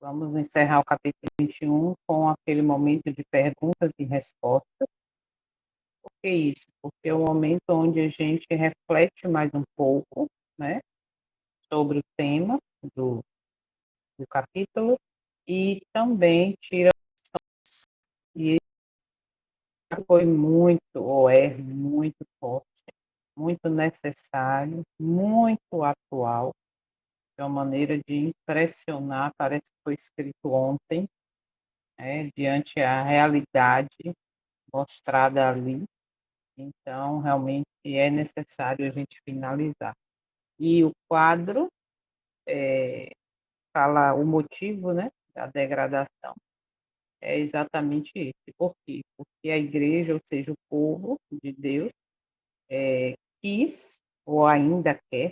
Vamos encerrar o capítulo 21 com aquele momento de perguntas e respostas. Por que isso? Porque é o momento onde a gente reflete mais um pouco, né, sobre o tema do capítulo e também tira, e foi muito, ou é muito forte, muito necessário, muito atual, é uma maneira de impressionar, parece que foi escrito ontem, diante a realidade mostrada ali. Então, realmente é necessário a gente finalizar. E o quadro fala o motivo, né, da degradação. É exatamente esse. Por quê? Porque a igreja, ou seja, o povo de Deus, quis ou ainda quer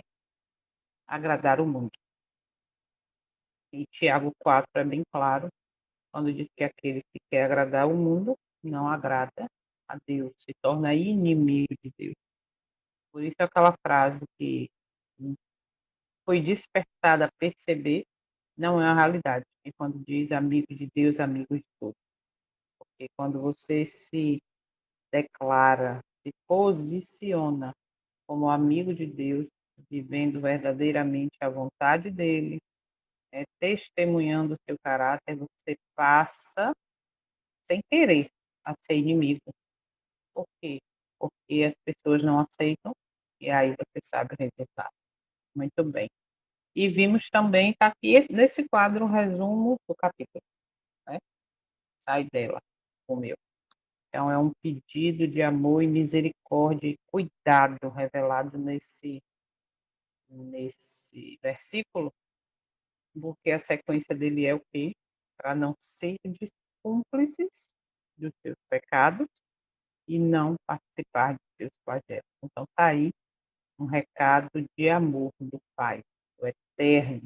agradar o mundo. E Tiago 4 é bem claro, quando diz que aquele que quer agradar o mundo não agrada a Deus, se torna inimigo de Deus. Por isso aquela frase que foi despertada a perceber não é uma realidade. E quando diz amigo de Deus, amigo de todos. Porque quando você se declara, se posiciona como amigo de Deus, vivendo verdadeiramente a vontade dele, testemunhando o seu caráter, você passa, sem querer, a ser inimigo. Por quê? Porque as pessoas não aceitam, e aí você sabe o resultado. Muito bem. E vimos também, está aqui nesse quadro, um resumo do capítulo. Né? Sai dela, o meu. Então, é um pedido de amor e misericórdia e cuidado revelado nesse versículo, porque a sequência dele é o quê? Para não ser cúmplices dos seus pecados e não participar de seus flagelos. Então, está aí um recado de amor do Pai, o Eterno,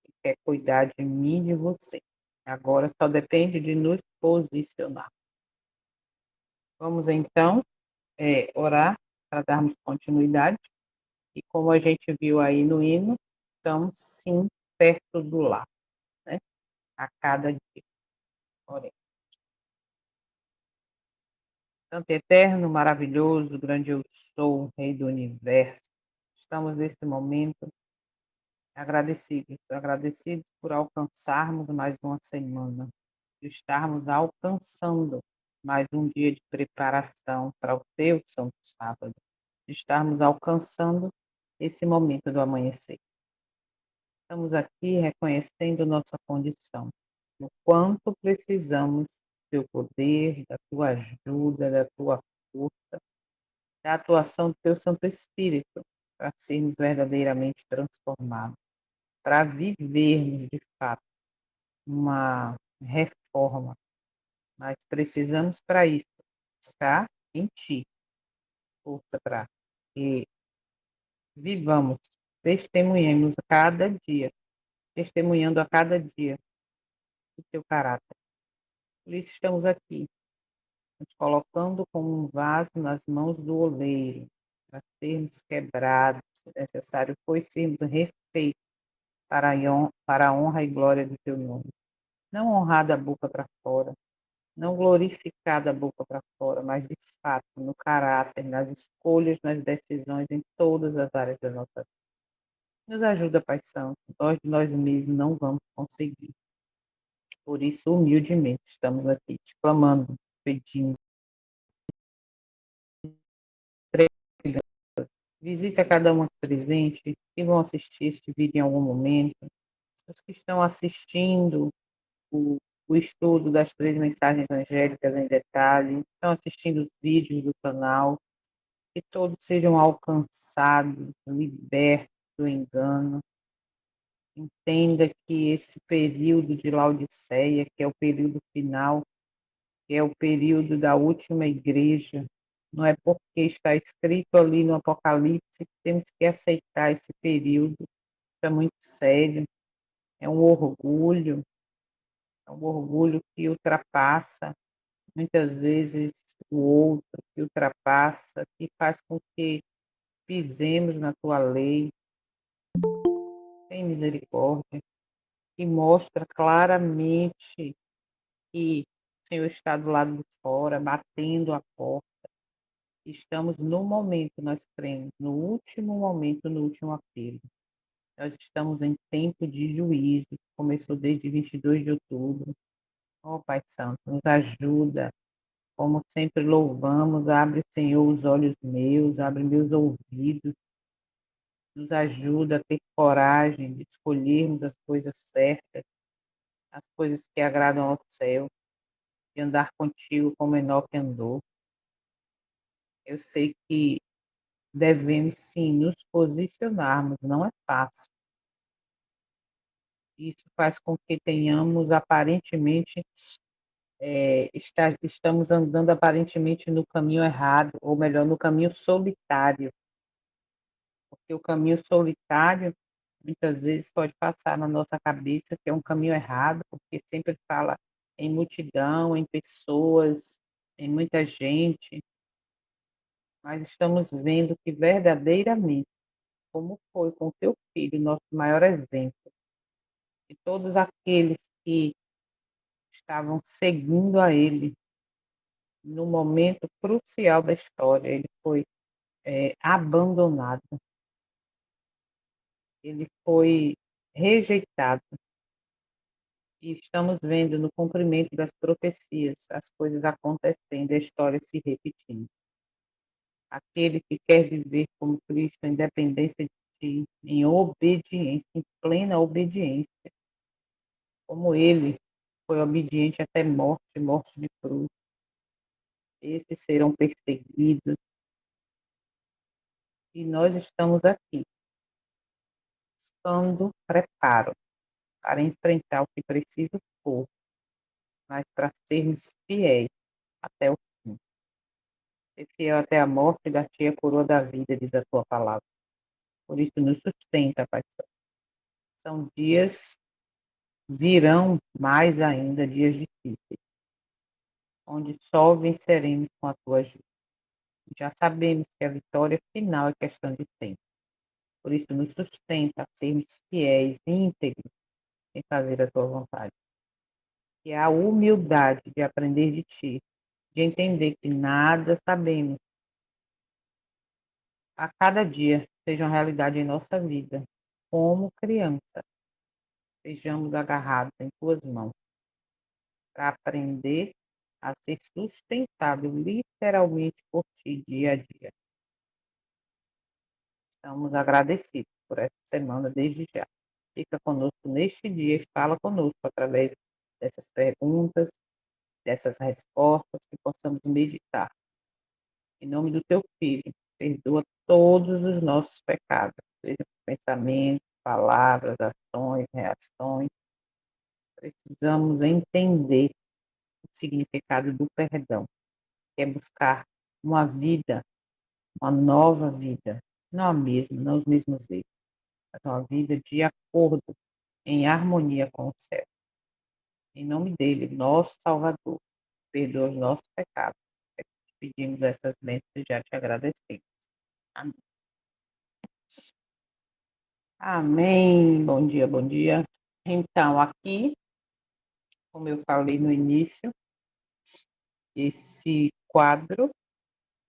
que quer cuidar de mim e de você. Agora só depende de nos posicionar. Vamos, então, orar para darmos continuidade. E como a gente viu aí no hino, estamos sim perto do lar, né? A cada dia. Oremos. Santo Eterno, maravilhoso, grandioso sou, Rei do Universo. Estamos nesse momento agradecidos por alcançarmos mais uma semana, de estarmos alcançando mais um dia de preparação para o teu Santo Sábado, de estarmos alcançando esse momento do amanhecer. Estamos aqui reconhecendo nossa condição, o quanto precisamos do teu poder, da tua ajuda, da tua força, da atuação do teu Santo Espírito, para sermos verdadeiramente transformados, para vivermos de fato uma reforma. Mas precisamos para isso estar em ti, força para que vivamos, testemunhemos a cada dia, testemunhando a cada dia o teu caráter. Por isso estamos aqui, nos colocando como um vaso nas mãos do oleiro, para sermos quebrados, se necessário foi sermos refeitos para a honra e glória do teu nome. Não honrar da boca para fora, não glorificar da boca para fora, mas de fato no caráter, nas escolhas, nas decisões, em todas as áreas da nossa vida. Nos ajuda, Pai Santo, nós mesmos não vamos conseguir. Por isso, humildemente, estamos aqui te clamando, pedindo. Visita cada um presente, que vão assistir este vídeo em algum momento, os que estão assistindo o, o estudo das 3 mensagens angélicas em detalhe, estão assistindo os vídeos do canal, que todos sejam alcançados, libertos do engano. Entenda que esse período de Laodiceia, que é o período final, que é o período da última igreja, não é porque está escrito ali no Apocalipse que temos que aceitar esse período, é muito sério, é é um orgulho que ultrapassa muitas vezes o outro, que ultrapassa, que faz com que pisemos na tua lei. Tem misericórdia, que mostra claramente que o Senhor está do lado de fora, batendo a porta. Estamos no momento, nós cremos, no último momento, no último apelo. Nós estamos em tempo de juízo, que começou desde 22 de outubro. Ó Pai Santo, nos ajuda. Como sempre louvamos, abre, Senhor, os olhos meus, abre meus ouvidos, nos ajuda a ter coragem de escolhermos as coisas certas, as coisas que agradam ao céu, de andar contigo como Enoque andou. Eu sei que devemos sim nos posicionarmos, não é fácil. Isso faz com que tenhamos aparentemente, estamos andando aparentemente no caminho errado, ou melhor, no caminho solitário, porque o caminho solitário muitas vezes pode passar na nossa cabeça que é um caminho errado, porque sempre fala em multidão, em pessoas, em muita gente, mas estamos vendo que verdadeiramente, como foi com o teu filho, nosso maior exemplo, e todos aqueles que estavam seguindo a ele no momento crucial da história, ele foi abandonado, ele foi rejeitado. E estamos vendo no cumprimento das profecias as coisas acontecendo, a história se repetindo. Aquele que quer viver como Cristo, em dependência de ti, em obediência, em plena obediência, como ele foi obediente até morte, morte de cruz. Esses serão perseguidos. E nós estamos aqui, buscando preparo para enfrentar o que preciso for, mas para sermos fiéis até o fim. Ser fiel até a morte e dar-te a coroa da vida, diz a tua palavra. Por isso nos sustenta, Pai Santo. São dias, virão mais ainda dias difíceis, onde só venceremos com a tua ajuda. Já sabemos que a vitória final é questão de tempo. Por isso nos sustenta a sermos fiéis e íntegros em fazer a tua vontade. E a humildade de aprender de ti, de entender que nada sabemos. A cada dia seja uma realidade em nossa vida. Como criança, sejamos agarrados em tuas mãos para aprender a ser sustentável literalmente por ti dia a dia. Estamos agradecidos por essa semana desde já. Fica conosco neste dia e fala conosco através dessas perguntas, dessas respostas, que possamos meditar. Em nome do teu Filho, perdoa todos os nossos pecados, seja pensamentos, palavras, ações, reações. Precisamos entender o significado do perdão, que é buscar uma vida, uma nova vida, não a mesma, não os mesmos erros, mas uma vida de acordo, em harmonia com o céu. Em nome dele, nosso Salvador, perdoa os nossos pecados. É que te pedimos essas bênçãos e já te agradecemos. Amém. Amém. Bom dia, bom dia. Então, aqui, como eu falei no início, esse quadro,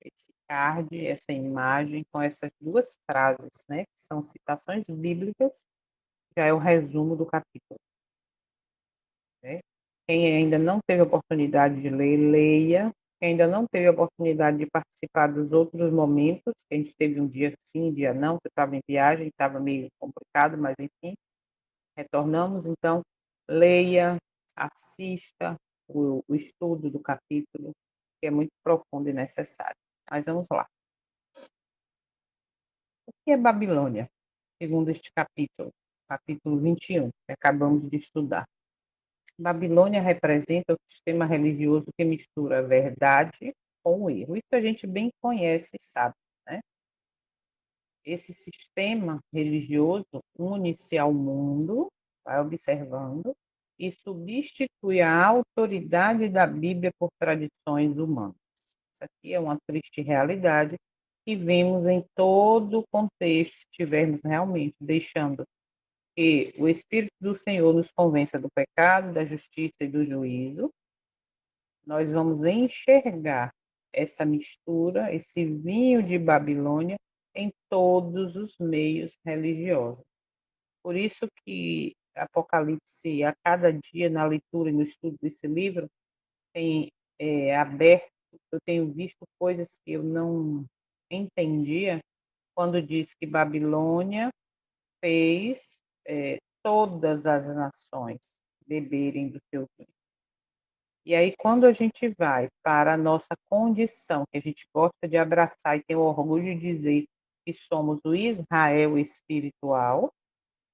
esse card, essa imagem com essas duas frases, né, que são citações bíblicas, já é o resumo do capítulo, né? Quem ainda não teve a oportunidade de ler, leia. Quem ainda não teve a oportunidade de participar dos outros momentos, que a gente teve um dia sim, um dia não, que eu estava em viagem, estava meio complicado, mas enfim, retornamos. Então, leia, assista o estudo do capítulo, que é muito profundo e necessário. Mas vamos lá. O que é Babilônia? Segundo este capítulo 21, que acabamos de estudar. Babilônia representa o sistema religioso que mistura a verdade com o erro. Isso a gente bem conhece e sabe, né? Esse sistema religioso une-se ao mundo, vai observando, e substitui a autoridade da Bíblia por tradições humanas. Isso aqui é uma triste realidade que vemos em todo o contexto, se estivermos realmente deixando que o Espírito do Senhor nos convença do pecado, da justiça e do juízo, nós vamos enxergar essa mistura, esse vinho de Babilônia em todos os meios religiosos. Por isso que Apocalipse, a cada dia na leitura e no estudo desse livro, tem aberto, eu tenho visto coisas que eu não entendia, quando diz que Babilônia fez todas as nações beberem do seu vinho. E aí, quando a gente vai para a nossa condição, que a gente gosta de abraçar e tem o orgulho de dizer que somos o Israel espiritual,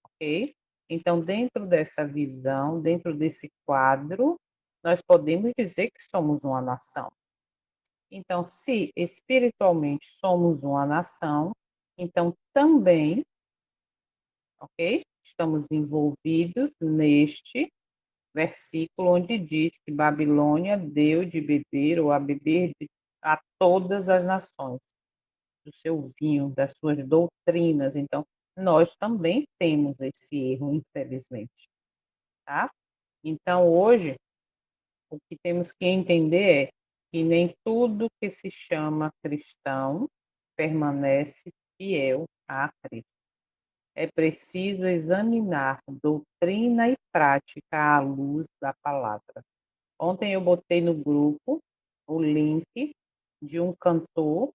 ok? Então, dentro dessa visão, dentro desse quadro, nós podemos dizer que somos uma nação. Então, se espiritualmente somos uma nação, então também, ok? Estamos envolvidos neste versículo onde diz que Babilônia deu de beber ou a beber a todas as nações do seu vinho, das suas doutrinas. Então, nós também temos esse erro, infelizmente, tá? Então, hoje, o que temos que entender é que nem tudo que se chama cristão permanece fiel a Cristo. É preciso examinar doutrina e prática à luz da palavra. Ontem eu botei no grupo o link de um cantor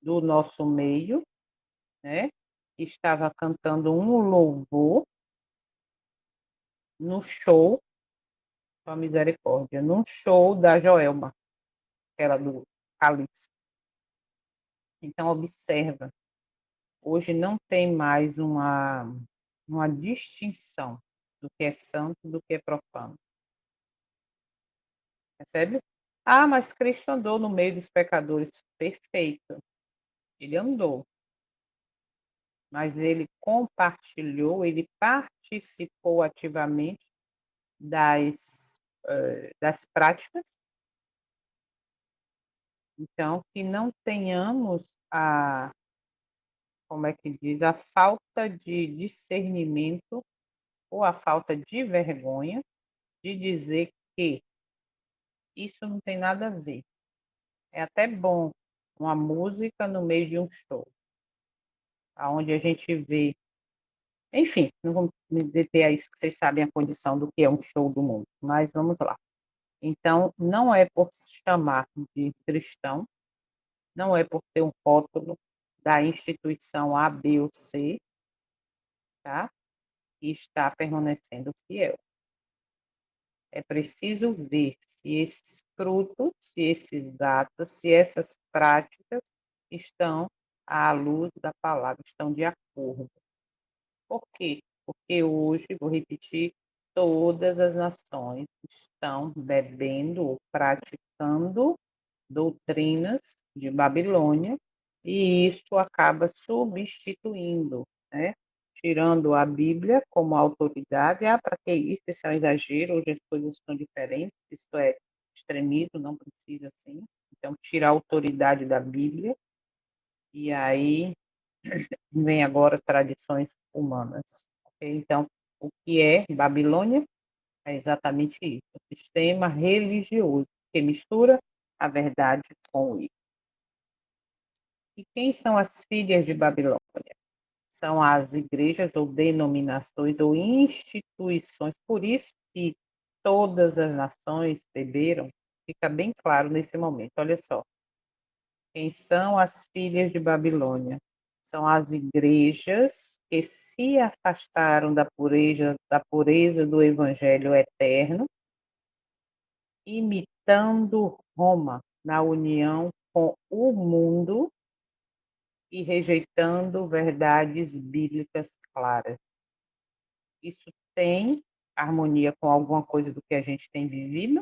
do nosso meio, né? Que estava cantando um louvor no show, com a misericórdia, num show da Joelma, aquela do Calypso. Então, observa, hoje não tem mais uma distinção do que é santo do que é profano. Percebe? Ah, mas Cristo andou no meio dos pecadores. Perfeito. Ele andou. Mas ele compartilhou, ele participou ativamente das práticas. Então, que não tenhamos como é que diz, a falta de discernimento ou a falta de vergonha de dizer que isso não tem nada a ver. É até bom uma música no meio de um show, aonde a gente vê, enfim, não vamos me deter a isso, que vocês sabem a condição do que é um show do mundo, mas vamos lá. Então, não é por se chamar de cristão, não é por ter um rótulo da instituição A, B ou C, tá? Que está permanecendo fiel. É preciso ver se esses frutos, se esses atos, se essas práticas estão à luz da palavra, estão de acordo. Por quê? Porque hoje, vou repetir, todas as nações estão bebendo ou praticando doutrinas de Babilônia, e isso acaba substituindo, né? Tirando a Bíblia como autoridade. Ah, para que isso? Isso é um exagero, hoje as coisas são diferentes, isso é extremismo, não precisa assim. Então, tira a autoridade da Bíblia, e aí vem agora tradições humanas. Okay? Então, o que é Babilônia? É exatamente isso, o sistema religioso que mistura a verdade com o erro. E quem são as filhas de Babilônia? São as igrejas ou denominações ou instituições, por isso que todas as nações beberam, fica bem claro nesse momento. Olha só, quem são as filhas de Babilônia? São as igrejas que se afastaram da pureza do evangelho eterno, imitando Roma na união com o mundo e rejeitando verdades bíblicas claras. Isso tem harmonia com alguma coisa do que a gente tem vivido?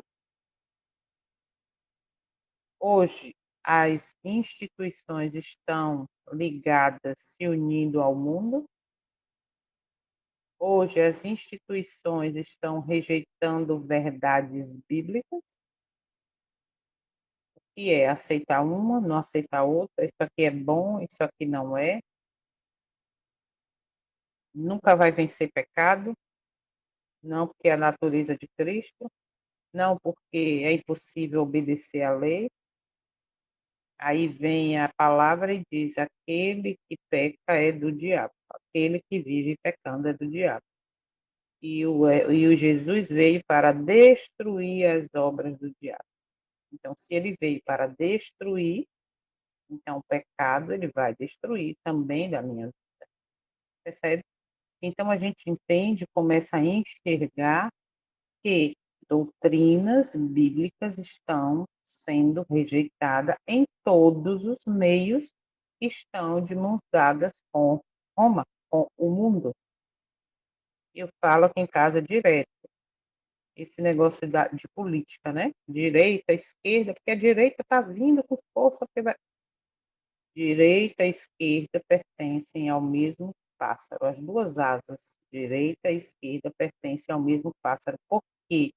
Hoje, as instituições estão ligadas, se unindo ao mundo? Hoje, as instituições estão rejeitando verdades bíblicas? Que é aceitar uma, não aceitar outra, isso aqui é bom, isso aqui não é. nunca vai vencer pecado, não porque é a natureza de Cristo, não porque é impossível obedecer à lei. Aí vem a palavra e diz: aquele que peca é do diabo, aquele que vive pecando é do diabo. E o Jesus veio para destruir as obras do diabo. Então, se ele veio para destruir, então o pecado ele vai destruir também da minha vida. Percebe? Então a gente entende, começa a enxergar que doutrinas bíblicas estão sendo rejeitadas em todos os meios que estão de mãos dadas com Roma, com o mundo. Eu falo aqui em casa direto, esse negócio de política, né? Direita, esquerda, porque a direita está vindo com força. Direita e esquerda pertencem ao mesmo pássaro, as duas asas, direita e esquerda, pertencem ao mesmo pássaro. Por quê?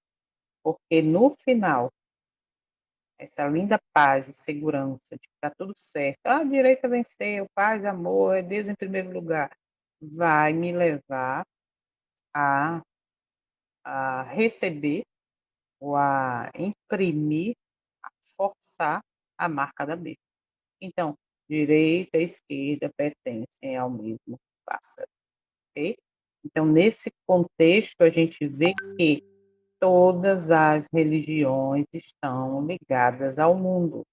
Porque no final, essa linda paz e segurança de que está tudo certo, a direita venceu, paz, amor, é Deus em primeiro lugar, vai me levar a, a receber ou a imprimir, a forçar a marca da besta. Então, direita e esquerda pertencem ao mesmo pássaro, ok? Então, nesse contexto, a gente vê que todas as religiões estão ligadas ao mundo,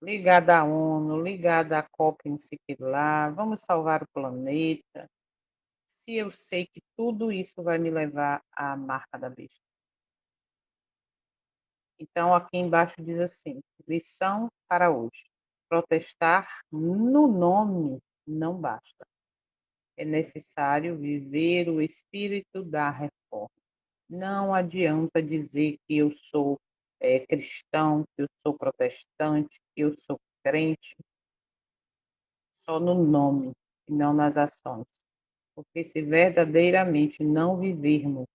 ligada à ONU, ligada à COP, não sei o que lá, vamos salvar o planeta. Se eu sei que tudo isso vai me levar à marca da besta. Então, aqui embaixo diz assim: lição para hoje. Protestar no nome não basta. É necessário viver o espírito da reforma. Não adianta dizer que eu sou cristão, que eu sou protestante, que eu sou crente, só no nome e não nas ações. Porque se verdadeiramente não vivermos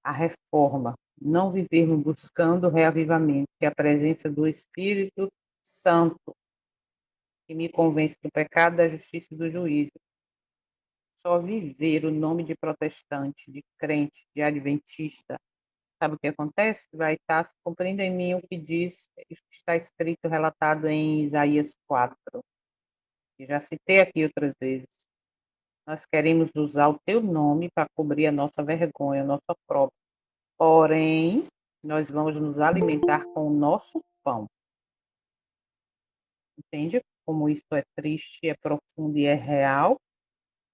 a reforma, não vivermos buscando o reavivamento, que é a presença do Espírito Santo, que me convence do pecado, da justiça e do juízo, só viver o nome de protestante, de crente, de adventista, sabe o que acontece? Vai estar se cumprindo em mim o que diz, está escrito, relatado em Isaías 4, que já citei aqui outras vezes. Nós queremos usar o teu nome para cobrir a nossa vergonha, a nossa própria. Porém, nós vamos nos alimentar com o nosso pão. Entende como isso é triste, é profundo e é real?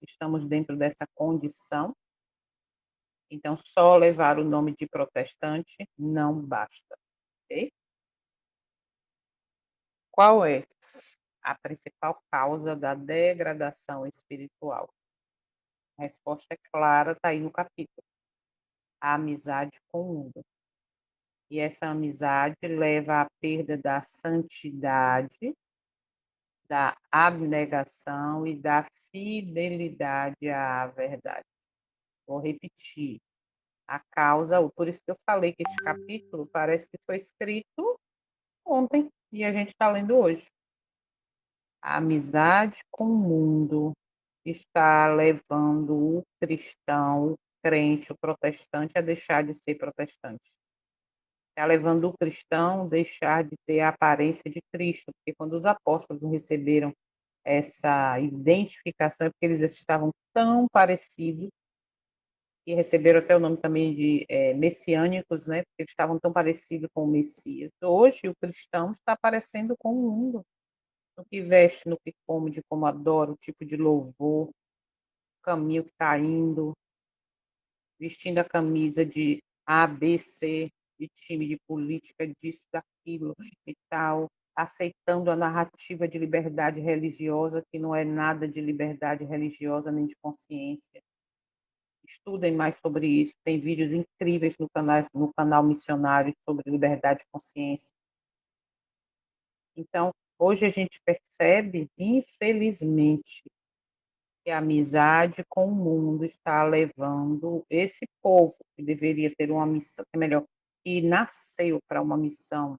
Estamos dentro dessa condição. Então, só levar o nome de protestante não basta. Ok? Qual é a principal causa da degradação espiritual? A resposta é clara, está aí no capítulo. A amizade com o mundo. E essa amizade leva à perda da santidade, da abnegação e da fidelidade à verdade. Vou repetir. A causa, por isso que eu falei que este capítulo parece que foi escrito ontem e a gente está lendo hoje. A amizade com o mundo está levando o cristão, o crente, o protestante a deixar de ser protestante. Está levando o cristão a deixar de ter a aparência de Cristo, porque quando os apóstolos receberam essa identificação, é porque eles estavam tão parecidos, e receberam até o nome também de messiânicos, né? Porque eles estavam tão parecidos com o Messias. Hoje, o cristão está parecendo com o mundo, no que veste, no que come, de como adora, o tipo de louvor, o caminho que está indo, vestindo a camisa de A, B, C, de time de política, disso, daquilo e tal, aceitando a narrativa de liberdade religiosa, que não é nada de liberdade religiosa nem de consciência. Estudem mais sobre isso, tem vídeos incríveis no canal missionário sobre liberdade de consciência. Então, hoje a gente percebe, infelizmente, que a amizade com o mundo está levando esse povo que deveria ter uma missão, é melhor, que nasceu para uma missão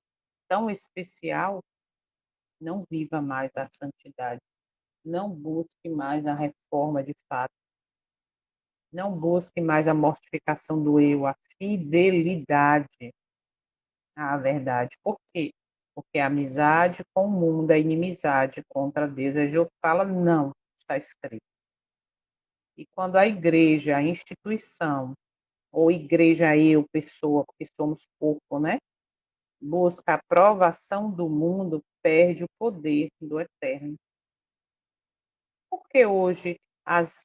tão especial, não viva mais a santidade. Não busque mais a reforma de fato. Não busque mais a mortificação do eu, a fidelidade à verdade. Por quê? Porque a amizade com o mundo, a inimizade contra Deus. É João que fala, não, está escrito. E quando a igreja, a instituição, ou igreja eu, pessoa, porque somos corpo, né? Busca a aprovação do mundo, perde o poder do eterno. Porque hoje as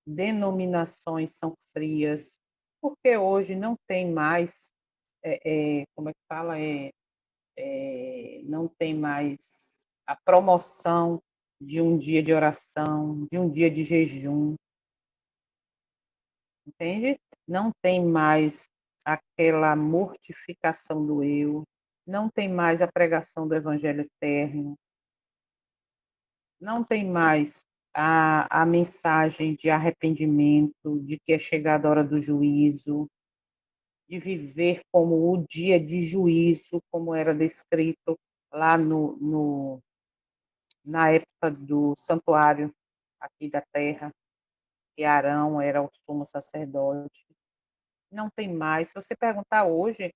denominações são frias? Porque hoje não tem mais, como é que fala? Não tem mais a promoção de um dia de oração, de um dia de jejum, entende? Não tem mais aquela mortificação do eu, não tem mais a pregação do evangelho eterno, não tem mais a mensagem de arrependimento, de que é chegada a hora do juízo, de viver como o dia de juízo, como era descrito lá na época do santuário aqui da terra, que Arão era o sumo sacerdote. Não tem mais. Se você perguntar hoje,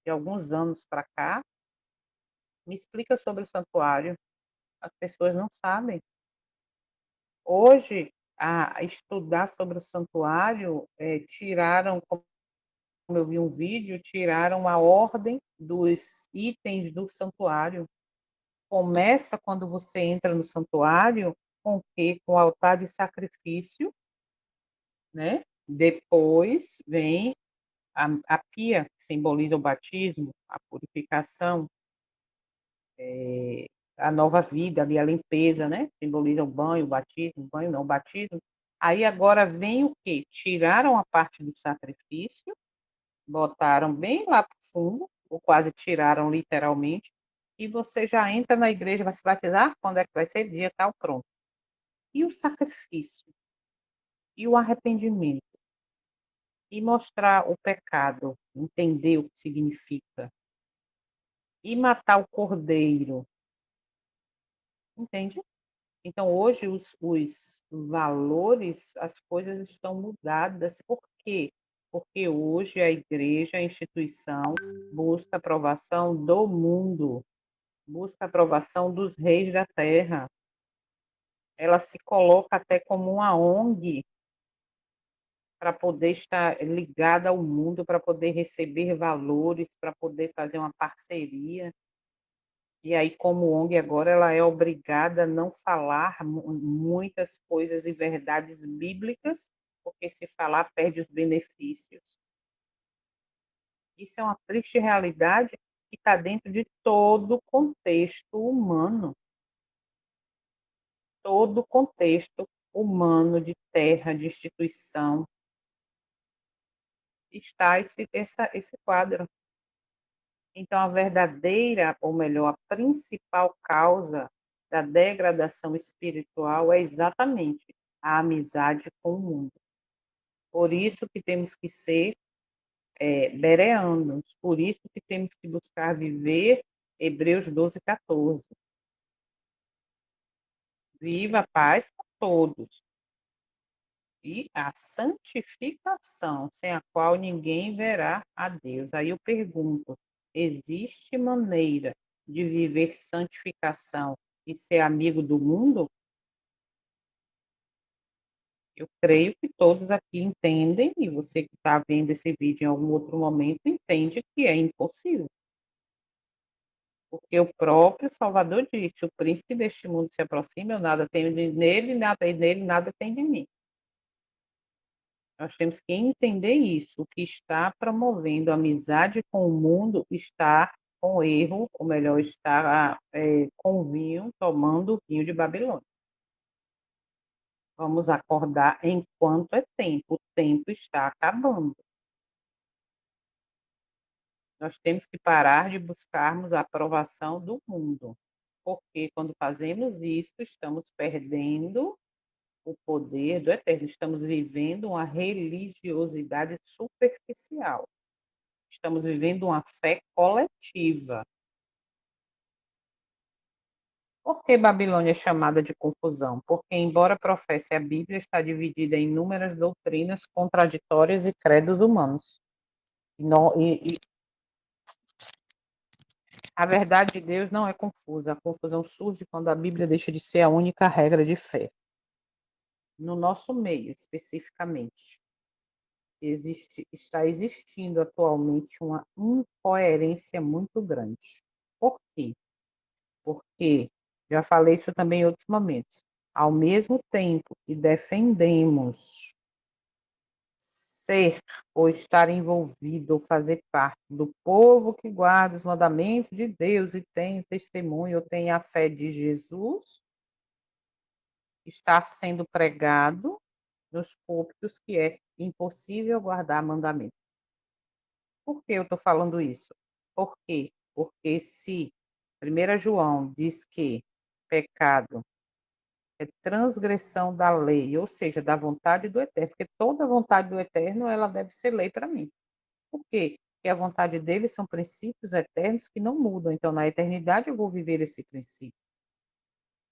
de alguns anos para cá, me explica sobre o santuário. As pessoas não sabem. Hoje, a estudar sobre o santuário, tiraram, como eu vi um vídeo, tiraram a ordem dos itens do santuário. Começa quando você entra no santuário, com o quê? Com o altar de sacrifício, né? Depois vem a pia, que simboliza o batismo, a purificação, a nova vida ali, a limpeza, né? Simboliza o banho, o batismo, o banho não, o batismo. Aí agora vem o quê? Tiraram a parte do sacrifício, botaram bem lá para o fundo, ou quase tiraram literalmente, e você já entra na igreja, vai se batizar, quando é que vai ser? Dia tal, pronto. E o sacrifício? E o arrependimento? E mostrar o pecado, entender o que significa? E matar o cordeiro, entende? Então, hoje, os valores, as coisas estão mudadas. Por quê? Porque hoje a igreja, a instituição, busca a aprovação do mundo, busca a aprovação dos reis da terra. Ela se coloca até como uma ONG para poder estar ligada ao mundo, para poder receber valores, para poder fazer uma parceria. E aí, como ONG agora, ela é obrigada a não falar muitas coisas e verdades bíblicas, porque se falar perde os benefícios. Isso é uma triste realidade que está dentro de todo o contexto humano, todo o contexto humano de terra, de instituição, está esse quadro. Então, a verdadeira, ou melhor, a principal causa da degradação espiritual é exatamente a amizade com o mundo. Por isso que temos que ser bereanos, por isso que temos que buscar viver Hebreus 12, 14. Viva a paz com todos. E a santificação, sem a qual ninguém verá a Deus. Aí eu pergunto: existe maneira de viver santificação e ser amigo do mundo? Eu creio que todos aqui entendem, e você que está vendo esse vídeo em algum outro momento entende que é impossível. Porque o próprio Salvador disse: o príncipe deste mundo se aproxima, eu nada tenho nele, nada nele, nada tem de mim. Nós temos que entender isso. O que está promovendo amizade com o mundo está com erro, ou melhor, está com vinho, tomando vinho de Babilônia. Vamos acordar enquanto é tempo. O tempo está acabando. Nós temos que parar de buscarmos a aprovação do mundo, porque quando fazemos isso, estamos perdendo o poder do eterno, estamos vivendo uma religiosidade superficial. Estamos vivendo uma fé coletiva. Por que Babilônia é chamada de confusão? Porque, embora professe a Bíblia, está dividida em inúmeras doutrinas contraditórias e credos humanos. E a verdade de Deus não é confusa. A confusão surge quando a Bíblia deixa de ser a única regra de fé. No nosso meio, especificamente, está existindo atualmente uma incoerência muito grande. Por quê? Porque, já falei isso também em outros momentos, ao mesmo tempo que defendemos ser ou estar envolvido ou fazer parte do povo que guarda os mandamentos de Deus e tem o testemunho ou tem a fé de Jesus, está sendo pregado nos púlpitos que é impossível guardar mandamento. Por que eu estou falando isso? Por quê? Porque se 1 João diz que pecado é transgressão da lei, ou seja, da vontade do Eterno, porque toda vontade do Eterno ela deve ser lei para mim. Por quê? Porque a vontade dele são princípios eternos que não mudam. Então, na eternidade, eu vou viver esse princípio.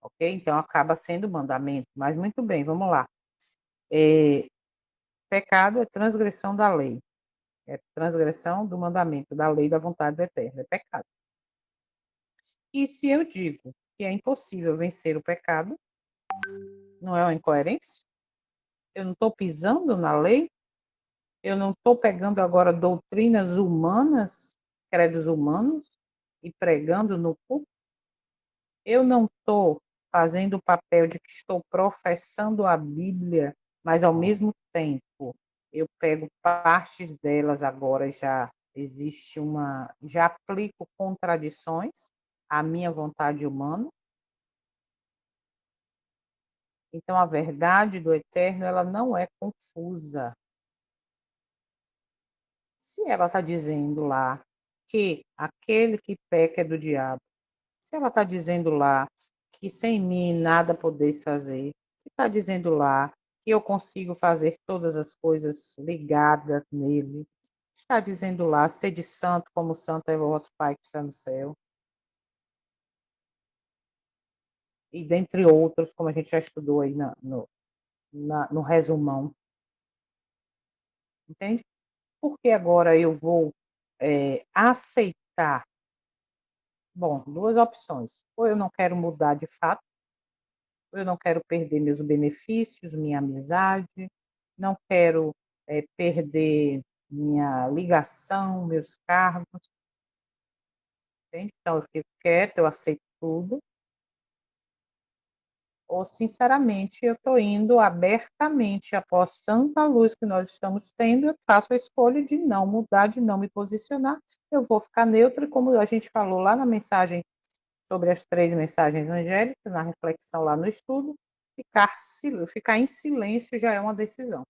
Ok? Então, acaba sendo mandamento. Mas, muito bem, vamos lá. Pecado é transgressão da lei. É transgressão do mandamento, da lei da vontade do Eterno. É pecado. E se eu digo que é impossível vencer o pecado, não é uma incoerência? Eu não estou pisando na lei? Eu não estou pegando agora doutrinas humanas, credos humanos, e pregando no púlpito? Eu não estou fazendo o papel de que estou professando a Bíblia, mas ao mesmo tempo eu pego partes delas agora, já aplico contradições à minha vontade humana. Então a verdade do Eterno, ela não é confusa. Se ela está dizendo lá que aquele que peca é do diabo, se ela está dizendo lá que sem mim nada podeis fazer, se está dizendo lá que eu consigo fazer todas as coisas ligadas nele, está dizendo lá, sede santo como santo é o vosso Pai que está no céu, e dentre outros, como a gente já estudou aí no resumão, entende? Porque agora eu vou aceitar, bom, duas opções, ou eu não quero mudar de fato, eu não quero perder meus benefícios, minha amizade, não quero perder minha ligação, meus cargos, entende? Então eu fico quieta, eu aceito tudo, ou sinceramente eu estou indo abertamente após tanta luz que nós estamos tendo, eu faço a escolha de não mudar, de não me posicionar, eu vou ficar neutra, como a gente falou lá na mensagem sobre as 3 mensagens angélicas, na reflexão lá no estudo, ficar em silêncio já é uma decisão.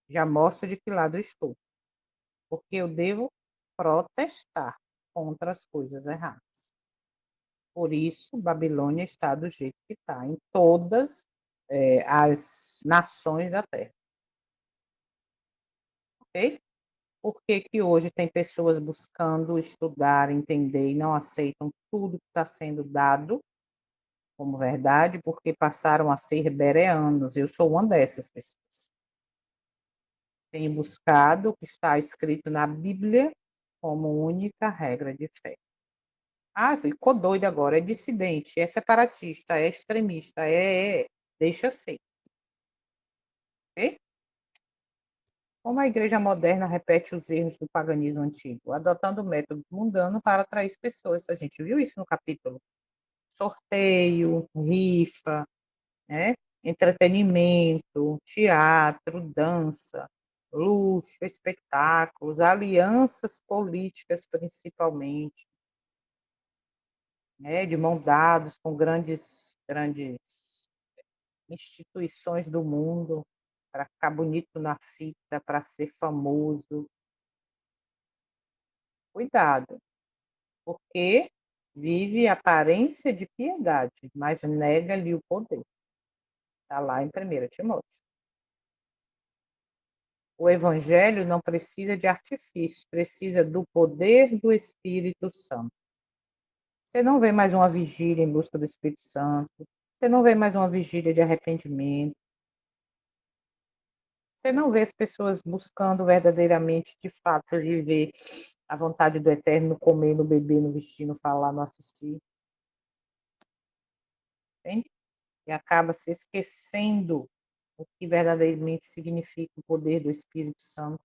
Já mostra de que lado eu estou. Porque eu devo protestar contra as coisas erradas. Por isso, Babilônia está do jeito que está, em todas as nações da Terra. Ok? Por que que hoje tem pessoas buscando estudar, entender e não aceitam tudo que está sendo dado como verdade, porque passaram a ser bereanos. Eu sou uma dessas pessoas. Tenho buscado o que está escrito na Bíblia como única regra de fé. Ah, ficou doido agora, é dissidente, é separatista, é extremista, deixa ser. Ok? Como a igreja moderna repete os erros do paganismo antigo, adotando método mundano para atrair pessoas. A gente viu isso no capítulo. Sorteio, rifa, né? Entretenimento, teatro, dança, luxo, espetáculos, alianças políticas principalmente, né? De mão dadas com grandes instituições do mundo para ficar bonito na fita, para ser famoso. Cuidado, porque vive aparência de piedade, mas nega-lhe o poder. Está lá em 1 Timóteo. O evangelho não precisa de artifícios, precisa do poder do Espírito Santo. Você não vê mais uma vigília em busca do Espírito Santo, você não vê mais uma vigília de arrependimento, você não vê as pessoas buscando verdadeiramente, de fato, viver a vontade do Eterno, no comer, no beber, no vestir, no falar, no assistir, entende? E acaba se esquecendo o que verdadeiramente significa o poder do Espírito Santo,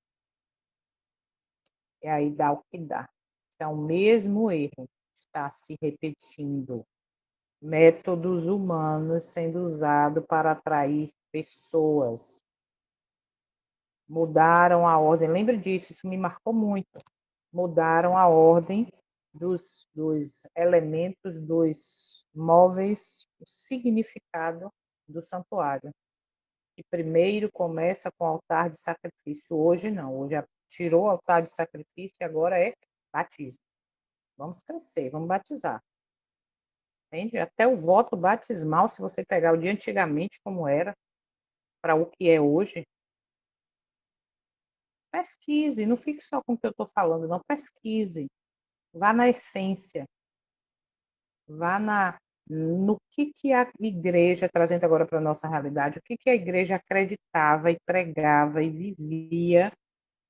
e aí dá o que dá. Então, o mesmo erro está se repetindo. Métodos humanos sendo usados para atrair pessoas. Mudaram a ordem. Lembre disso, isso me marcou muito. Mudaram a ordem dos elementos, dos móveis, o significado do santuário. Que primeiro começa com o altar de sacrifício. Hoje não, hoje tirou o altar de sacrifício e agora é batismo. Vamos crescer, vamos batizar. Entende? Até o voto batismal, se você pegar o de antigamente como era, para o que é hoje, pesquise, não fique só com o que eu estou falando, não, pesquise, vá na essência, vá no que a igreja, trazendo agora para a nossa realidade, o que a igreja acreditava e pregava e vivia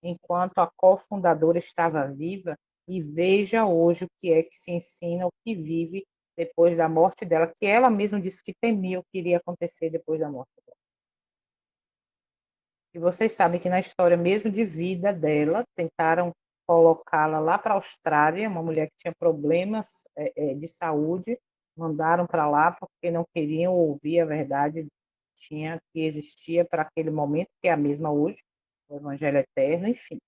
enquanto a cofundadora estava viva, e veja hoje o que é que se ensina, o que vive depois da morte dela, que ela mesma disse que temia o que iria acontecer depois da morte dela. E vocês sabem que na história mesmo de vida dela, tentaram colocá-la lá para a Austrália, uma mulher que tinha problemas de saúde, mandaram para lá porque não queriam ouvir a verdade que existia para aquele momento, que é a mesma hoje, o Evangelho Eterno, enfim.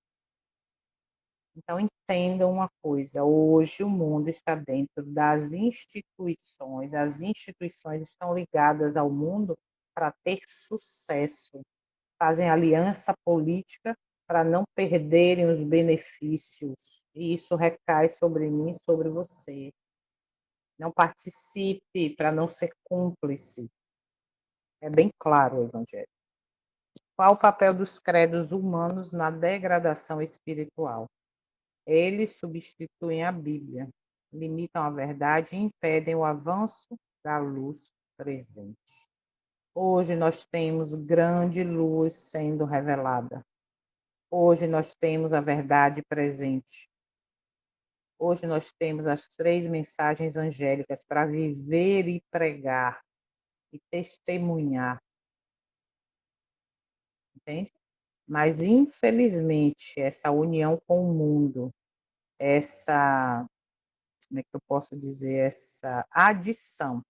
Então, entendam uma coisa: hoje o mundo está dentro das instituições, as instituições estão ligadas ao mundo para ter sucesso, fazem aliança política para não perderem os benefícios, e isso recai sobre mim e sobre você. Não participe para não ser cúmplice. É bem claro o Evangelho. Qual o papel dos credos humanos na degradação espiritual? Eles substituem a Bíblia, limitam a verdade e impedem o avanço da luz presente. Hoje nós temos grande luz sendo revelada. Hoje nós temos a verdade presente. Hoje nós temos as 3 mensagens angélicas para viver e pregar e testemunhar, entende? Mas, infelizmente, essa união com o mundo, essa, como é que eu posso dizer, essa adição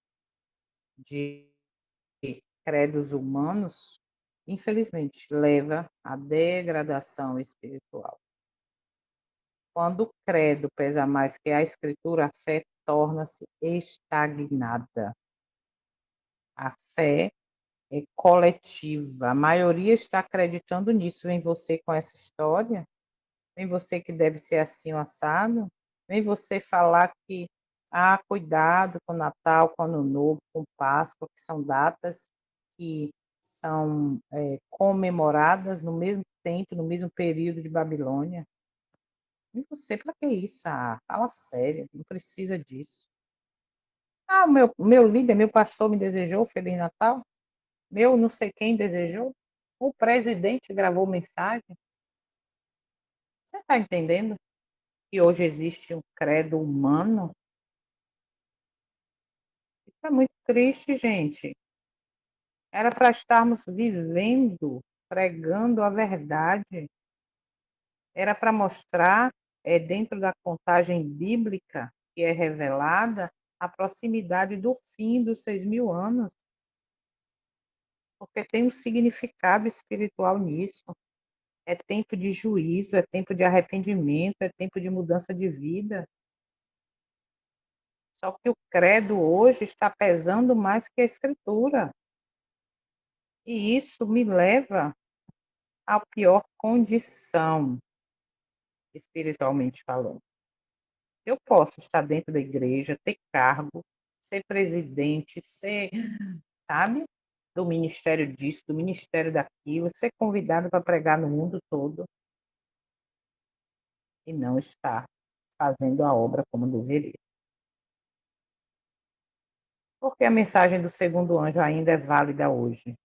de credos humanos, infelizmente, leva à degradação espiritual. Quando o credo pesa mais que a escritura, a fé torna-se estagnada. A fé é coletiva. A maioria está acreditando nisso. Vem você com essa história? Vem você que deve ser assim o assado? Vem você falar que, cuidado com o Natal, com o Ano Novo, com Páscoa, que são datas que são comemoradas no mesmo tempo, no mesmo período de Babilônia. E você, para que isso? Fala sério, não precisa disso. O meu líder, meu pastor me desejou Feliz Natal. Meu não sei quem desejou. O presidente gravou mensagem. Você está entendendo que hoje existe um credo humano? Isso é muito triste, gente. Era para estarmos vivendo, pregando a verdade. Era para mostrar, dentro da contagem bíblica que é revelada, a proximidade do fim dos 6.000 anos, porque tem um significado espiritual nisso. É tempo de juízo, é tempo de arrependimento, é tempo de mudança de vida. Só que o credo hoje está pesando mais que a escritura. E isso me leva à pior condição, espiritualmente falando. Eu posso estar dentro da igreja, ter cargo, ser presidente, ser, sabe, do ministério disso, do ministério daquilo, ser convidado para pregar no mundo todo e não estar fazendo a obra como deveria. Porque a mensagem do segundo anjo ainda é válida hoje.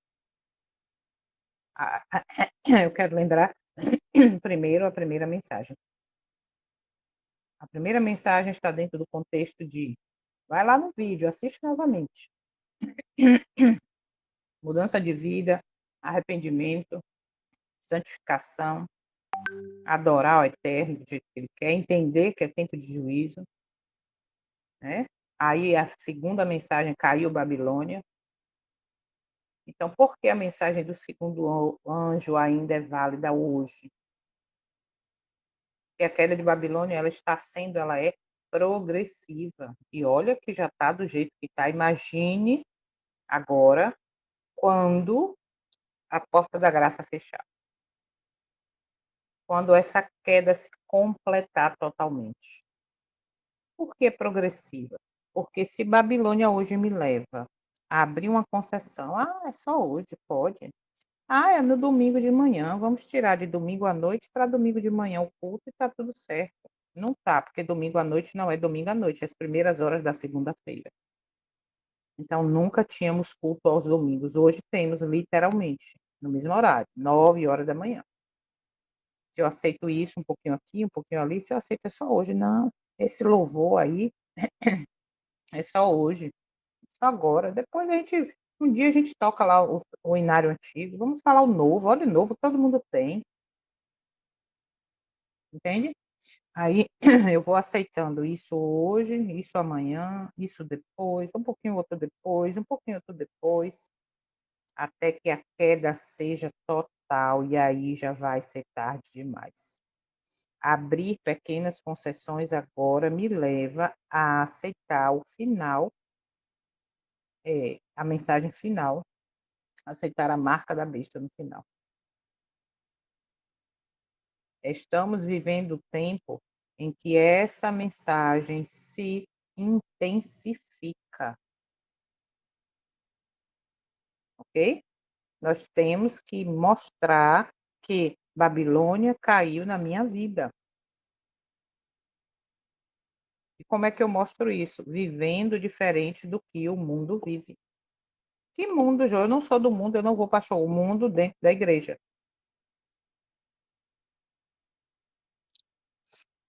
Eu quero lembrar primeiro a primeira mensagem. A primeira mensagem está dentro do contexto de vai lá no vídeo, assiste novamente. Mudança de vida, arrependimento, santificação, adorar o eterno do jeito que ele quer, entender que é tempo de juízo, né? Aí a segunda mensagem caiu Babilônia. Então, por que a mensagem do segundo anjo ainda é válida hoje? Porque a queda de Babilônia, ela é progressiva. E olha que já está do jeito que está. Imagine agora quando a porta da graça fechar. Quando essa queda se completar totalmente. Por que progressiva? Porque se Babilônia hoje me leva a abrir uma concessão, é só hoje, pode. É no domingo de manhã, vamos tirar de domingo à noite para domingo de manhã o culto e está tudo certo. Não tá, porque domingo à noite não é domingo à noite, é as primeiras horas da segunda-feira. Então nunca tínhamos culto aos domingos, hoje temos literalmente, no mesmo horário, 9 horas da manhã. Se eu aceito isso, um pouquinho aqui, um pouquinho ali, se eu aceito é só hoje. Não, esse louvor aí é só hoje, só agora. Depois um dia a gente toca lá o inário antigo, vamos falar o novo, olha o novo, todo mundo tem, entende? Aí eu vou aceitando isso hoje, isso amanhã, isso depois, um pouquinho outro depois, um pouquinho outro depois, até que a queda seja total, e aí já vai ser tarde demais. Abrir pequenas concessões agora me leva a aceitar o final, a mensagem final, aceitar a marca da besta no final. Estamos vivendo o tempo em que essa mensagem se intensifica, ok? Nós temos que mostrar que Babilônia caiu na minha vida. E como é que eu mostro isso? Vivendo diferente do que o mundo vive. Que mundo, Jô? Eu não sou do mundo, eu não vou para show. O mundo dentro da igreja.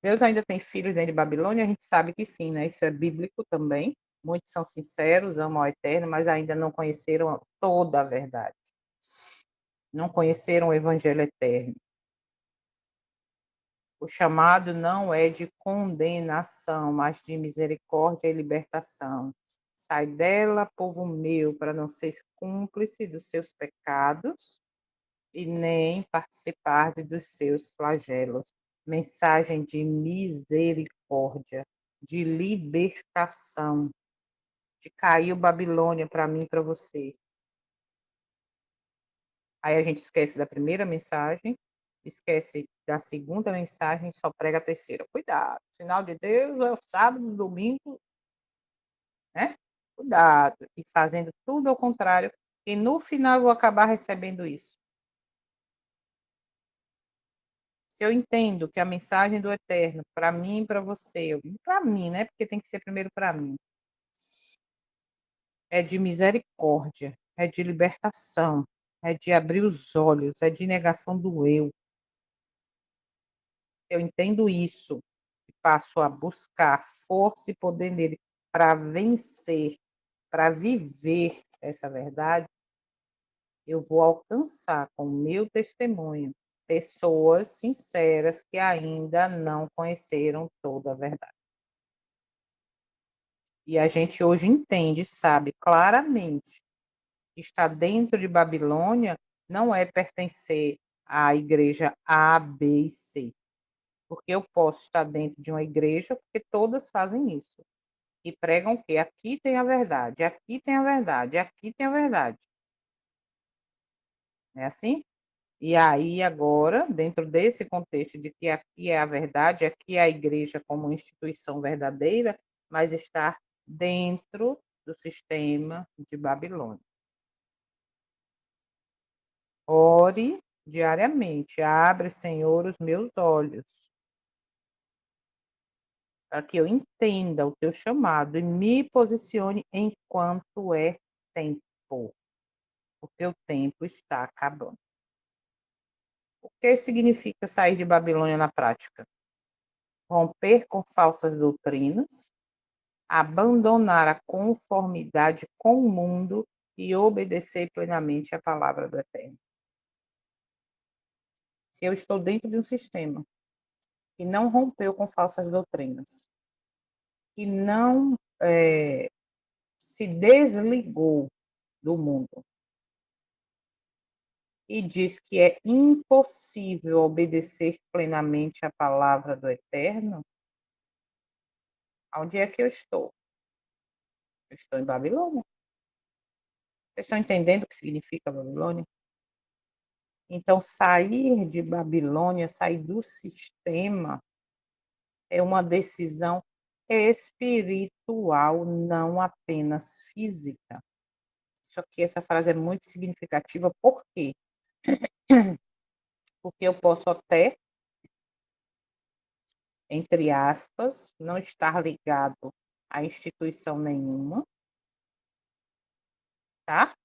Deus ainda tem filhos dentro de Babilônia? A gente sabe que sim, né? Isso é bíblico também. Muitos são sinceros, amam ao Eterno, mas ainda não conheceram toda a verdade. Não conheceram o Evangelho eterno. O chamado não é de condenação, mas de misericórdia e libertação. Sai dela, povo meu, para não ser cúmplice dos seus pecados e nem participar dos seus flagelos. Mensagem de misericórdia, de libertação, de caiu Babilônia para mim e para você. Aí a gente esquece da primeira mensagem, esquece da segunda mensagem e só prega a terceira. Cuidado, sinal de Deus é o sábado, domingo, né? Cuidado. E fazendo tudo ao contrário. E no final eu vou acabar recebendo isso. Se eu entendo que a mensagem do Eterno, para mim e para você, para mim, né? Porque tem que ser primeiro para mim, é de misericórdia, é de libertação, é de abrir os olhos, é de negação do eu. Eu entendo isso e passo a buscar força e poder nele para vencer, para viver essa verdade, eu vou alcançar com o meu testemunho pessoas sinceras que ainda não conheceram toda a verdade. E a gente hoje entende, sabe claramente que estar dentro de Babilônia não é pertencer à igreja A, B e C. Porque eu posso estar dentro de uma igreja, porque todas fazem isso. E pregam que aqui tem a verdade, aqui tem a verdade, aqui tem a verdade. É assim? E aí, agora, dentro desse contexto de que aqui é a verdade, aqui é a igreja como instituição verdadeira, mas está dentro do sistema de Babilônia. Ore diariamente, abre, Senhor, os meus olhos para que eu entenda o teu chamado e me posicione enquanto é tempo, porque o tempo está acabando. O que significa sair de Babilônia na prática? Romper com falsas doutrinas, abandonar a conformidade com o mundo e obedecer plenamente à palavra do Eterno. Se eu estou dentro de um sistema que não rompeu com falsas doutrinas, que não se desligou do mundo e diz que é impossível obedecer plenamente à palavra do Eterno, onde é que eu estou? Eu estou em Babilônia. Vocês estão entendendo o que significa Babilônia? Então, sair de Babilônia, sair do sistema, é uma decisão espiritual, não apenas física. Isso aqui, essa frase é muito significativa, por quê? Porque eu posso até, entre aspas, não estar ligado a instituição nenhuma, tá?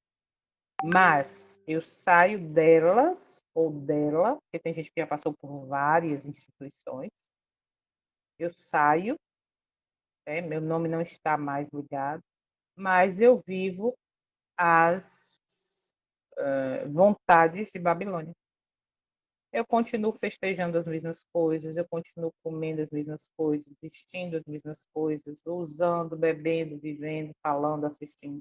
Mas eu saio delas ou dela, porque tem gente que já passou por várias instituições. Eu saio, meu nome não está mais ligado, mas eu vivo as vontades de Babilônia. Eu continuo festejando as mesmas coisas, eu continuo comendo as mesmas coisas, vestindo as mesmas coisas, usando, bebendo, vivendo, falando, assistindo.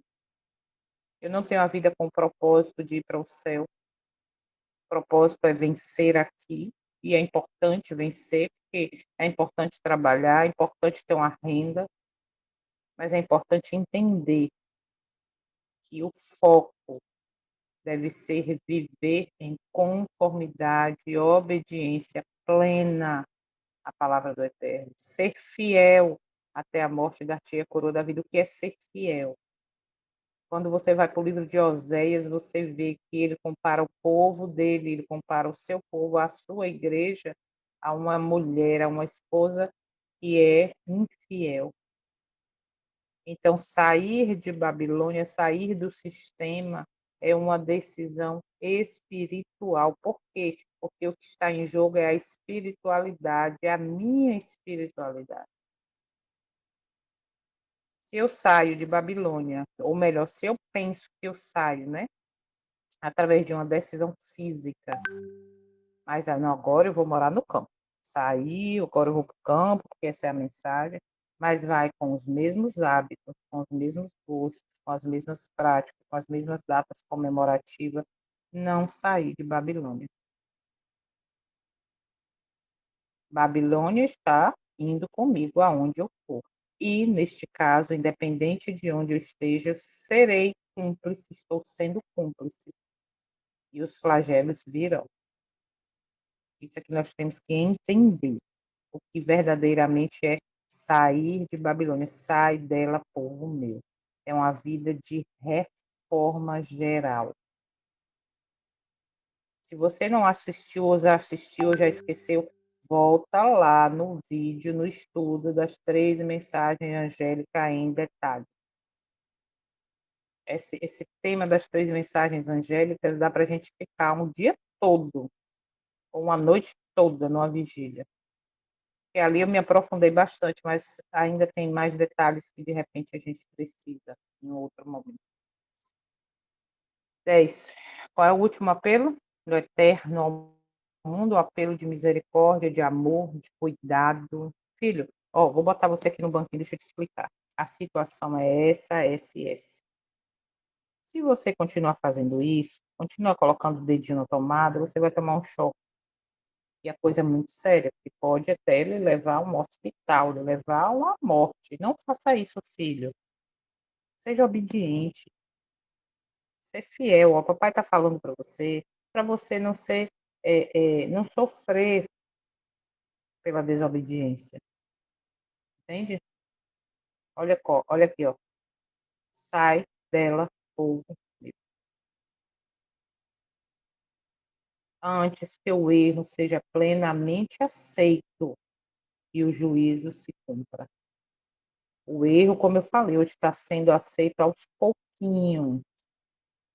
Eu não tenho a vida com o propósito de ir para o céu. O propósito é vencer aqui, e é importante vencer, porque é importante trabalhar, é importante ter uma renda, mas é importante entender que o foco deve ser viver em conformidade e obediência plena à palavra do Eterno. Ser fiel até a morte, dar-te a coroa da vida. O que é ser fiel? Quando você vai para o livro de Oséias, você vê que ele compara o povo dele, ele compara o seu povo, a sua igreja, a uma mulher, a uma esposa que é infiel. Então, sair de Babilônia, sair do sistema, é uma decisão espiritual. Por quê? Porque o que está em jogo é a espiritualidade, é a minha espiritualidade. Se eu saio de Babilônia, ou melhor, se eu penso que eu saio, né, através de uma decisão física, mas não, agora eu vou morar no campo. Saí, agora eu vou para o campo, porque essa é a mensagem, mas vai com os mesmos hábitos, com os mesmos gostos, com as mesmas práticas, com as mesmas datas comemorativas, não sair de Babilônia. Babilônia está indo comigo aonde eu for. E, neste caso, independente de onde eu esteja, serei cúmplice, estou sendo cúmplice. E os flagelos virão. Isso é que nós temos que entender. O que verdadeiramente é sair de Babilônia. Sai dela, povo meu. É uma vida de reforma geral. Se você não assistiu ou já assistiu ou já esqueceu, volta lá no vídeo, no estudo das 3 mensagens angélicas em detalhe. Esse tema das 3 mensagens angélicas dá para a gente ficar um dia todo, ou uma noite toda numa vigília. E ali eu me aprofundei bastante, mas ainda tem mais detalhes que de repente a gente precisa em outro momento. 10. Qual é o último apelo? Do eterno ao mundo, o apelo de misericórdia, de amor, de cuidado. Filho, vou botar você aqui no banquinho, deixa eu te explicar. A situação é essa, essa e essa. Se você continuar fazendo isso, continuar colocando o dedinho na tomada, você vai tomar um choque. E a coisa é muito séria, que pode até lhe levar a um hospital, lhe levar a uma morte. Não faça isso, filho. Seja obediente, ser fiel. O papai está falando para você não ser, não sofrer pela desobediência. Entende? Olha aqui, ó. Sai dela, povo. Antes que o erro seja plenamente aceito. e o juízo se cumpra. O erro, como eu falei, hoje está sendo aceito aos pouquinhos,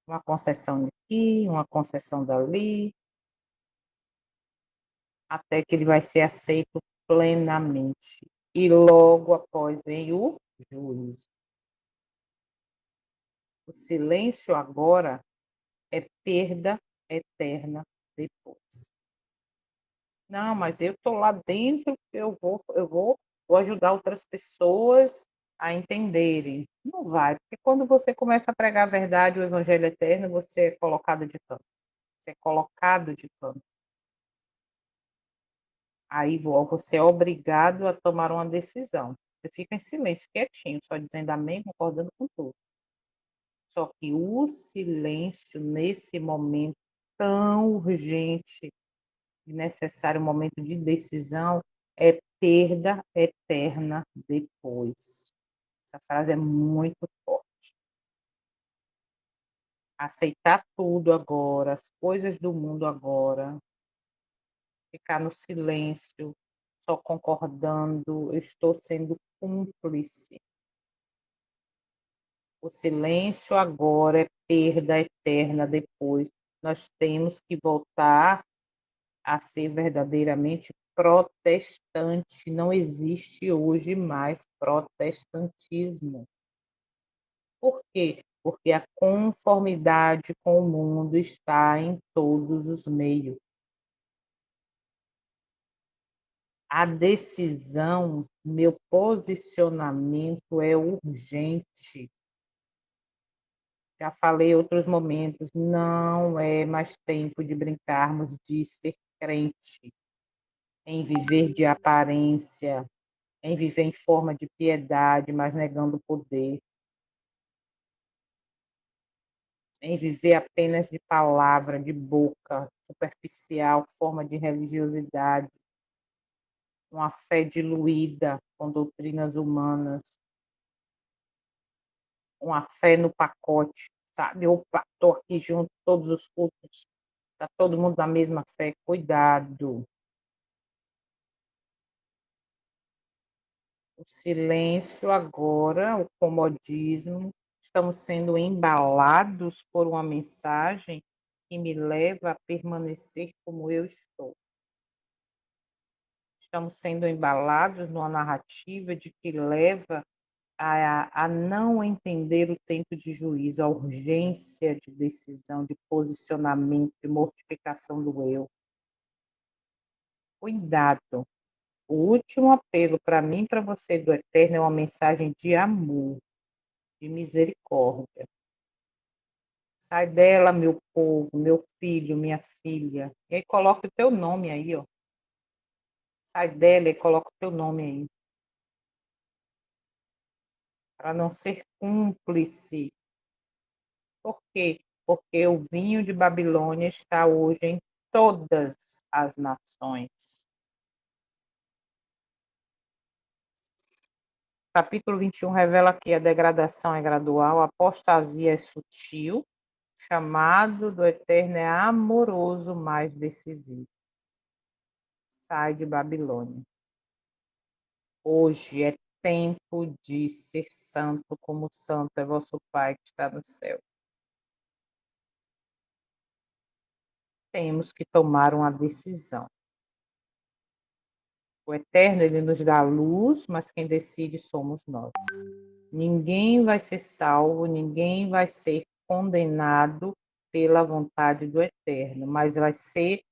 uma concessão aqui, uma concessão dali, até que ele vai ser aceito plenamente. E logo após vem o juízo. O silêncio agora é perda eterna depois. Não, mas eu estou lá dentro, vou ajudar outras pessoas a entenderem. Não vai, porque quando você começa a pregar a verdade, o evangelho eterno, você é colocado de canto. Você é colocado de canto. Aí você é obrigado a tomar uma decisão. Você fica em silêncio, quietinho, só dizendo amém, concordando com tudo. Só que o silêncio, nesse momento tão urgente e necessário, momento de decisão, é perda eterna depois. Essa frase é muito forte. Aceitar tudo agora, as coisas do mundo agora, ficar no silêncio, só concordando, eu estou sendo cúmplice. O silêncio agora é perda eterna depois. Nós temos que voltar a ser verdadeiramente protestante. Não existe hoje mais protestantismo. Por quê? Porque a conformidade com o mundo está em todos os meios. A decisão, meu posicionamento é urgente. Já falei em outros momentos, não é mais tempo de brincarmos de ser crente, em viver de aparência, em viver em forma de piedade, mas negando o poder, em viver apenas de palavra, de boca, superficial, forma de religiosidade, uma fé diluída com doutrinas humanas, uma fé no pacote, sabe? Opa, estou aqui junto, todos os cultos, está todo mundo na mesma fé, cuidado. O silêncio agora, o comodismo, estamos sendo embalados por uma mensagem que me leva a permanecer como eu estou. Estamos sendo embalados numa narrativa de que leva a não entender o tempo de juízo, a urgência de decisão, de posicionamento, de mortificação do eu. Cuidado. O último apelo para mim e para você do Eterno é uma mensagem de amor, de misericórdia. Sai dela, meu povo, meu filho, minha filha. E aí coloca o teu nome aí, ó. Sai dela e coloca o teu nome aí. Para não ser cúmplice. Por quê? Porque o vinho de Babilônia está hoje em todas as nações. Capítulo 21 revela que a degradação é gradual, a apostasia é sutil, chamado do Eterno é amoroso, mais decisivo. Sai de Babilônia. Hoje é tempo de ser santo, como santo é vosso Pai que está no céu. Temos que tomar uma decisão. O Eterno, ele nos dá a luz, mas quem decide somos nós. Ninguém vai ser salvo, ninguém vai ser condenado pela vontade do Eterno, mas vai ser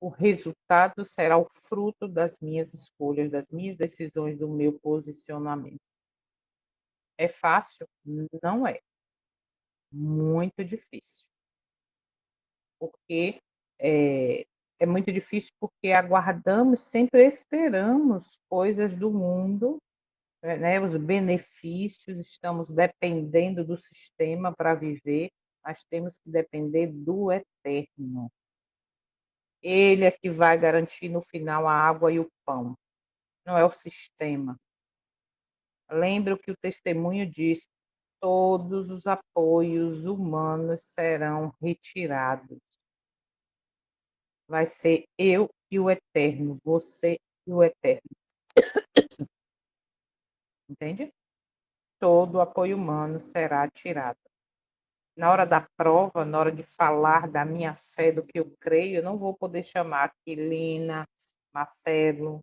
o resultado será o fruto das minhas escolhas, das minhas decisões, do meu posicionamento. É fácil? Não é. Muito difícil. Porque é muito difícil porque aguardamos, sempre esperamos coisas do mundo, né? Os benefícios, estamos dependendo do sistema para viver, mas temos que depender do Eterno. Ele é que vai garantir no final a água e o pão, não é o sistema. Lembra o que o testemunho diz: todos os apoios humanos serão retirados. Vai ser eu e o Eterno, você e o eterno, entende? Todo apoio humano será tirado. Na hora da prova, na hora de falar da minha fé, do que eu creio, eu não vou poder chamar Lina, Marcelo,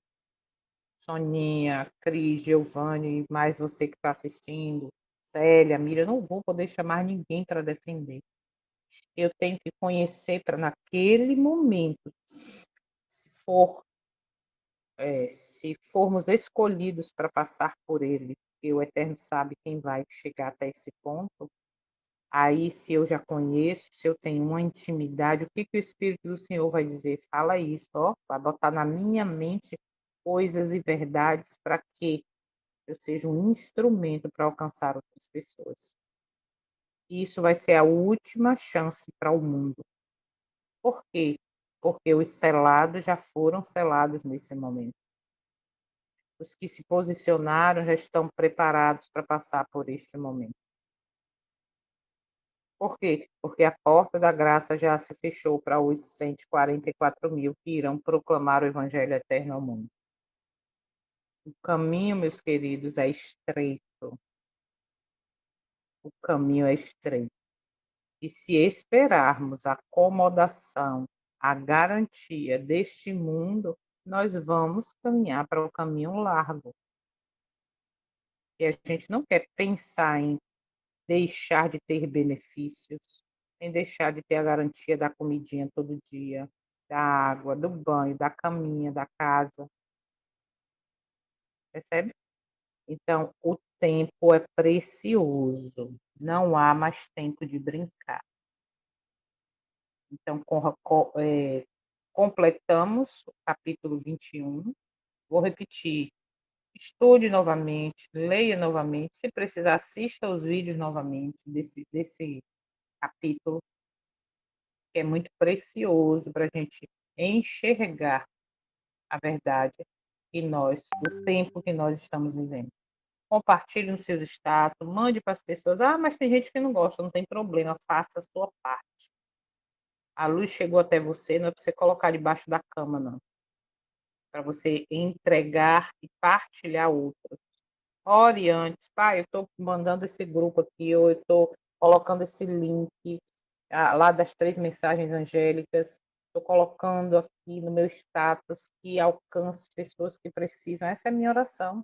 Soninha, Cris, Giovanni, mais você que está assistindo, Célia, Miriam, eu não vou poder chamar ninguém para defender. Eu tenho que conhecer para naquele momento, se for, se formos escolhidos para passar por ele, e o Eterno sabe quem vai chegar até esse ponto. Aí, se eu já conheço, se eu tenho uma intimidade, o que que o Espírito do Senhor vai dizer? Fala isso, ó, vai botar na minha mente coisas e verdades para que eu seja um instrumento para alcançar outras pessoas. E isso vai ser a última chance para o mundo. Por quê? Porque os selados já foram selados nesse momento. Os que se posicionaram já estão preparados para passar por este momento. Por quê? Porque a porta da graça já se fechou para os 144 mil que irão proclamar o Evangelho eterno ao mundo. O caminho, meus queridos, é estreito. O caminho é estreito. E se esperarmos a acomodação, a garantia deste mundo, nós vamos caminhar para o caminho largo. E a gente não quer pensar em deixar de ter benefícios, em deixar de ter a garantia da comidinha todo dia, da água, do banho, da caminha, da casa. Percebe? Então, o tempo é precioso. Não há mais tempo de brincar. Então, completamos o capítulo 21. Vou repetir. Estude novamente, leia novamente. Se precisar, assista os vídeos novamente desse capítulo, que é muito precioso para a gente enxergar a verdade que nós, o tempo que nós estamos vivendo. Compartilhe nos seus status, mande para as pessoas. Ah, mas tem gente que não gosta, não tem problema, faça a sua parte. A luz chegou até você, não é para você colocar debaixo da cama, não. Para você entregar e partilhar outro. Ore antes, pai, eu estou mandando esse grupo aqui, ou eu estou colocando esse link lá das 3 mensagens angélicas, estou colocando aqui no meu status que alcance pessoas que precisam. Essa é a minha oração.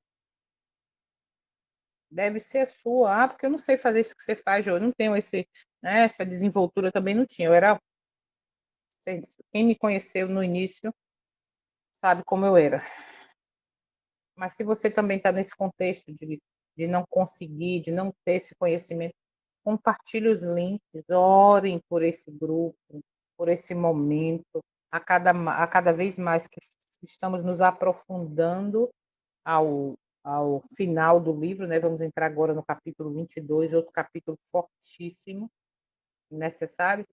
Deve ser a sua. Ah, porque eu não sei fazer isso que você faz, eu não tenho essa desenvoltura, eu também não tinha. Quem me conheceu no início sabe como eu era. Mas se você também está nesse contexto de não conseguir, de não ter esse conhecimento, compartilhe os links, orem por esse grupo, por esse momento, a cada vez mais que estamos nos aprofundando ao final do livro, né? Vamos entrar agora no capítulo 22, outro capítulo fortíssimo, necessário.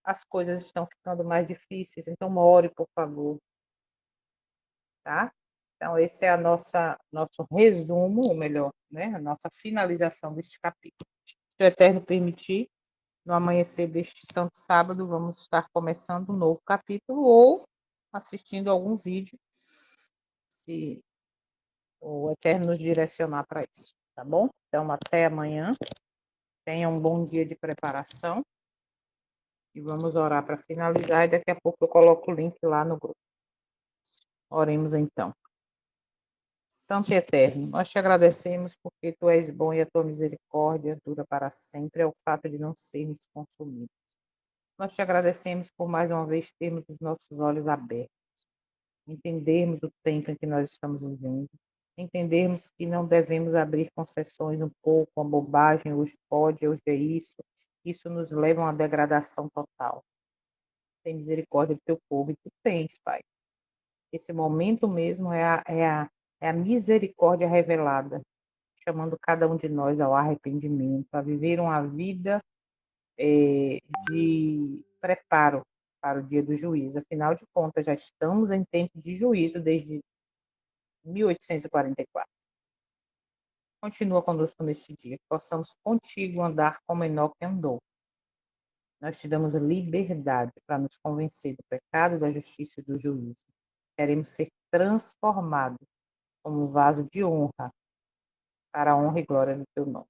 As coisas estão ficando mais difíceis, então ore, por favor, tá? Então, esse é nosso resumo, ou melhor, né, a nossa finalização deste capítulo. Se o Eterno permitir, no amanhecer deste santo sábado, vamos estar começando um novo capítulo ou assistindo algum vídeo, se o Eterno nos direcionar para isso, tá bom? Então, até amanhã. Tenha um bom dia de preparação e vamos orar para finalizar e daqui a pouco eu coloco o link lá no grupo. Oremos então. Santo e eterno, nós te agradecemos porque tu és bom e a tua misericórdia dura para sempre, é o fato de não sermos consumidos. Nós te agradecemos por mais uma vez termos os nossos olhos abertos, entendermos o tempo em que nós estamos vivendo, entendermos que não devemos abrir concessões um pouco, a bobagem, hoje pode, hoje é isso nos leva a uma degradação total. Tem misericórdia do teu povo e tu tens, Pai. Esse momento mesmo é a misericórdia revelada, chamando cada um de nós ao arrependimento, a viver uma vida de preparo para o dia do juízo. Afinal de contas, já estamos em tempo de juízo desde 1844. Continua conosco neste dia, que possamos contigo andar como Enoque andou. Nós te damos liberdade para nos convencer do pecado, da justiça e do juízo. Queremos ser transformado como um vaso de honra, para a honra e glória do teu nome.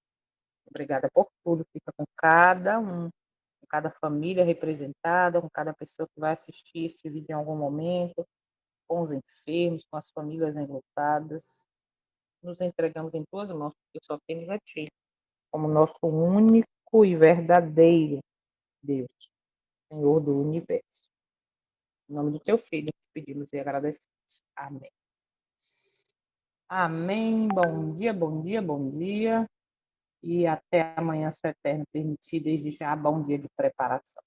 Obrigada por tudo, fica com cada um, com cada família representada, com cada pessoa que vai assistir esse vídeo em algum momento, com os enfermos, com as famílias enlutadas. Nos entregamos em tuas mãos, porque só temos a ti, como nosso único e verdadeiro Deus, Senhor do universo. Em nome do teu filho, te pedimos e agradecemos. Amém. Amém. Bom dia, bom dia, bom dia. E até amanhã, se o Eterno permitir, desde já, bom dia de preparação.